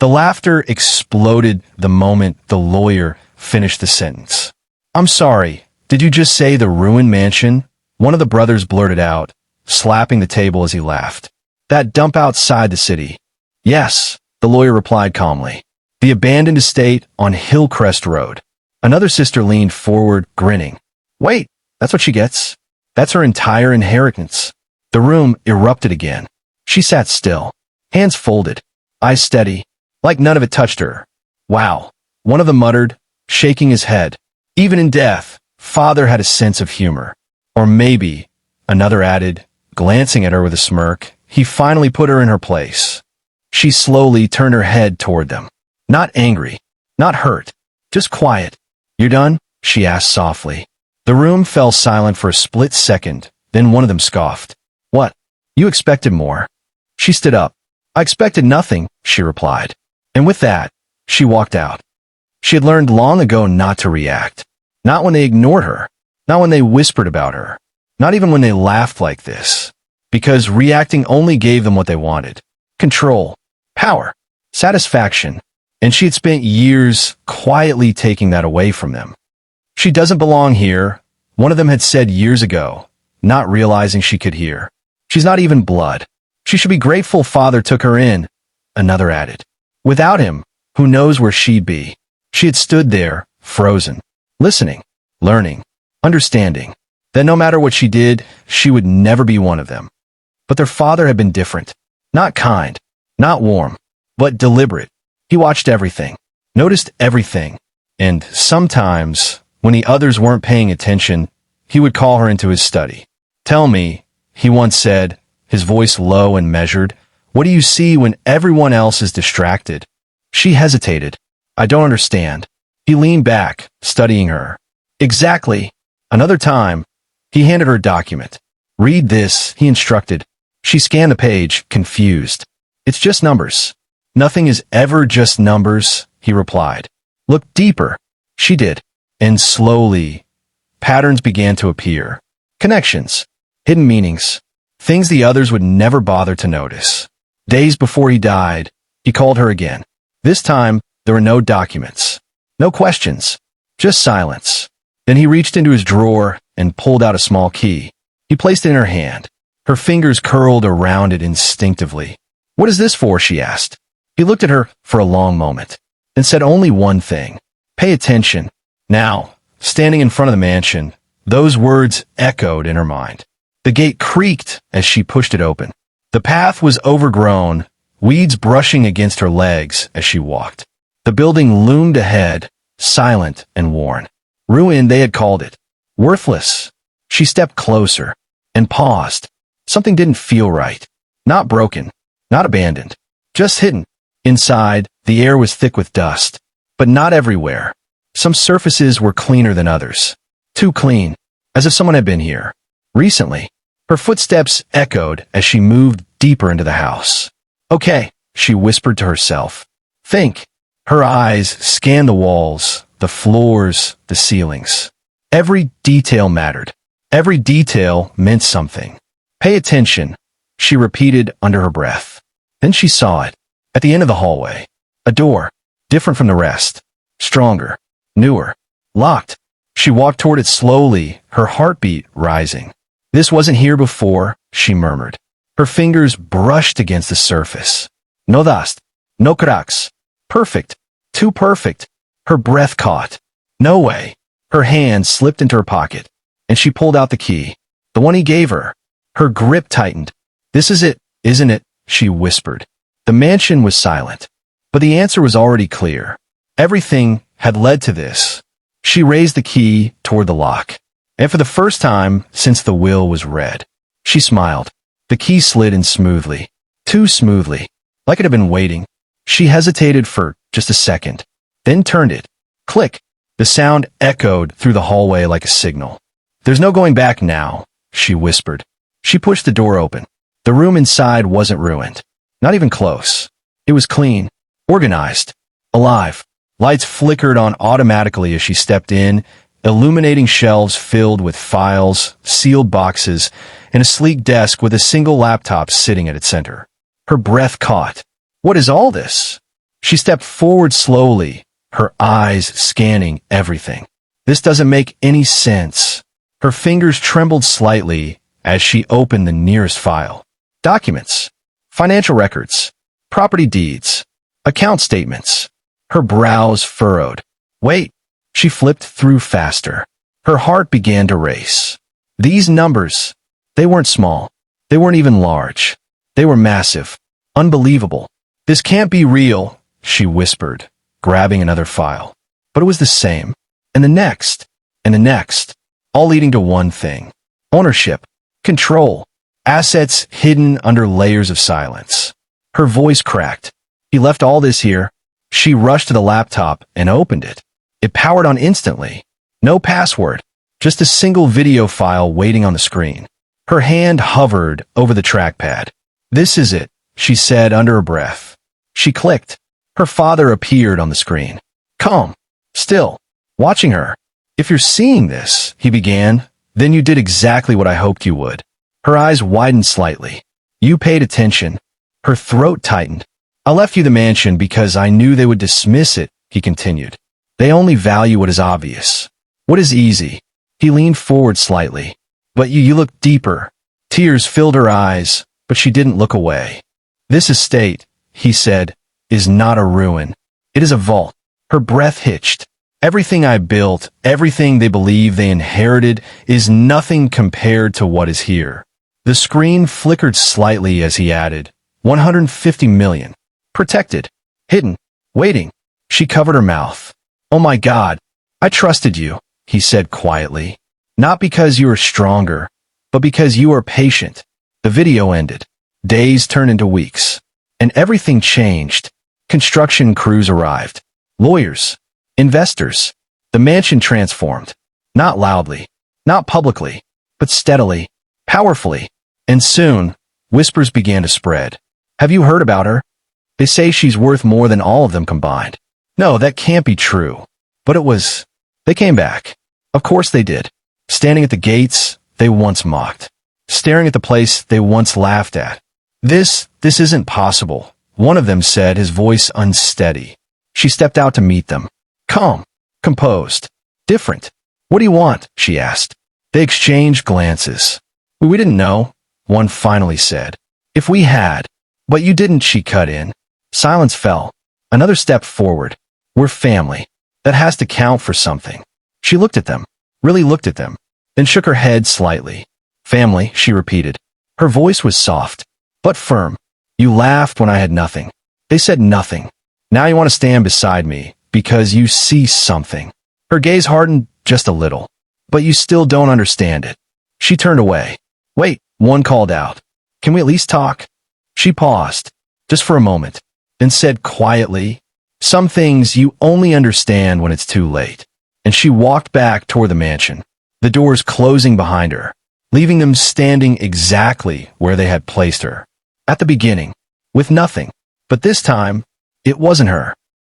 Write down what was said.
The laughter exploded the moment the lawyer finished the sentence. "I'm sorry, did you just say the ruined mansion?" One of the brothers blurted out, slapping the table as he laughed. "That dump outside the city." "Yes," the lawyer replied calmly. "The abandoned estate on Hillcrest Road." Another sister leaned forward, grinning. "Wait, that's what she gets. That's her entire inheritance." The room erupted again. She sat still, hands folded, eyes steady, like none of it touched her. "Wow," one of them muttered, shaking his head. "Even in death, Father had a sense of humor." "Or maybe," another added, glancing at her with a smirk, "he finally put her in her place." She slowly turned her head toward them. Not angry, not hurt, just quiet. "You're done?" she asked softly. The room fell silent for a split second, then one of them scoffed. "What? You expected more." She stood up. "I expected nothing," she replied. And with that, she walked out. She had learned long ago not to react. Not when they ignored her. Not when they whispered about her. Not even when they laughed like this. Because reacting only gave them what they wanted. Control. Power. Satisfaction. And she had spent years quietly taking that away from them. "She doesn't belong here," one of them had said years ago, not realizing she could hear. "She's not even blood. She should be grateful Father took her in," another added. Without him, who knows where she'd be? She had stood there, frozen, listening, learning, understanding, that no matter what she did, she would never be one of them. But their father had been different. Not kind, not warm, but deliberate. He watched everything, noticed everything, and sometimes, when the others weren't paying attention, he would call her into his study. "Tell me," he once said, his voice low and measured, "what do you see when everyone else is distracted?" She hesitated. "I don't understand." He leaned back, studying her. "Exactly." Another time, he handed her a document. "Read this," he instructed. She scanned the page, confused. "It's just numbers." "Nothing is ever just numbers," he replied. "Look deeper." She did. And slowly, patterns began to appear. Connections. Hidden meanings. Things the others would never bother to notice. Days before he died, he called her again. This time, there were no documents. No questions. Just silence. Then he reached into his drawer and pulled out a small key. He placed it in her hand. Her fingers curled around it instinctively. "What is this for?" she asked. He looked at her for a long moment, then said only one thing. "Pay attention." Now, standing in front of the mansion, those words echoed in her mind. The gate creaked as she pushed it open. The path was overgrown, weeds brushing against her legs as she walked. The building loomed ahead, silent and worn. Ruin, they had called it. Worthless. She stepped closer and paused. Something didn't feel right. Not broken, not abandoned, just hidden. Inside, the air was thick with dust, but not everywhere. Some surfaces were cleaner than others. Too clean, as if someone had been here. Recently. Her footsteps echoed as she moved deeper into the house. "Okay," she whispered to herself. "Think." Her eyes scanned the walls, the floors, the ceilings. Every detail mattered. Every detail meant something. "Pay attention," she repeated under her breath. Then she saw it. At the end of the hallway. A door. Different from the rest. Stronger. Newer. Locked. She walked toward it slowly, her heartbeat rising. "This wasn't here before," she murmured. Her fingers brushed against the surface. "No dust. No cracks. Perfect. Too perfect." Her breath caught. "No way." Her hand slipped into her pocket, and she pulled out the key. The one he gave her. Her grip tightened. "This is it, isn't it?" she whispered. The mansion was silent, but the answer was already clear. Everything had led to this. She raised the key toward the lock, and for the first time since the will was read, she smiled. The key slid in smoothly, too smoothly, like it had been waiting. She hesitated for just a second, then turned it. Click. The sound echoed through the hallway like a signal. "There's no going back now," she whispered. She pushed the door open. The room inside wasn't ruined. Not even close. It was clean, organized, alive. Lights flickered on automatically as she stepped in, illuminating shelves filled with files, sealed boxes, and a sleek desk with a single laptop sitting at its center. Her breath caught. "What is all this?" She stepped forward slowly, her eyes scanning everything. This doesn't make any sense. Her fingers trembled slightly as she opened the nearest file. Documents, financial records, property deeds, account statements. Her brows furrowed. Wait, she flipped through faster. Her heart began to race. These numbers, they weren't small. They weren't even large. They were massive. Unbelievable. This can't be real, she whispered, grabbing another file. But it was the same. And the next. And the next. All leading to one thing. Ownership. Control. Assets hidden under layers of silence. Her voice cracked. He left all this here. She rushed to the laptop and opened it. It powered on instantly. No password. Just a single video file waiting on the screen. Her hand hovered over the trackpad. This is it, she said under her breath. She clicked. Her father appeared on the screen. Calm. Still. Watching her. If you're seeing this, he began, then you did exactly what I hoped you would. Her eyes widened slightly. You paid attention. Her throat tightened. I left you the mansion because I knew they would dismiss it, he continued. They only value what is obvious. What is easy? He leaned forward slightly. But you looked deeper. Tears filled her eyes, but she didn't look away. This estate, he said, is not a ruin. It is a vault. Her breath hitched. Everything I built, everything they believe they inherited, is nothing compared to what is here. The screen flickered slightly as he added, 150 million. Protected. Hidden. Waiting. She covered her mouth. Oh my God. I trusted you, he said quietly. Not because you were stronger, but because you were patient. The video ended. Days turned into weeks. And everything changed. Construction crews arrived. Lawyers. Investors. The mansion transformed. Not loudly. Not publicly. But steadily. Powerfully. And soon, whispers began to spread. Have you heard about her? They say she's worth more than all of them combined. No, that can't be true. But it was. They came back. Of course they did. Standing at the gates they once mocked. Staring at the place they once laughed at. This isn't possible, one of them said, his voice unsteady. She stepped out to meet them. Calm. Composed. Different. What do you want? She asked. They exchanged glances. We didn't know, one finally said. If we had. But you didn't, she cut in. Silence fell. Another step forward. We're family. That has to count for something. She looked at them. Really looked at them. Then shook her head slightly. Family, she repeated. Her voice was soft, but firm. You laughed when I had nothing. They said nothing. Now you want to stand beside me, because you see something. Her gaze hardened just a little. But you still don't understand it. She turned away. Wait, one called out. Can we at least talk? She paused, just for a moment, then said quietly, some things you only understand when it's too late. And she walked back toward the mansion, the doors closing behind her, leaving them standing exactly where they had placed her. At the beginning, with nothing. But this time, it wasn't her.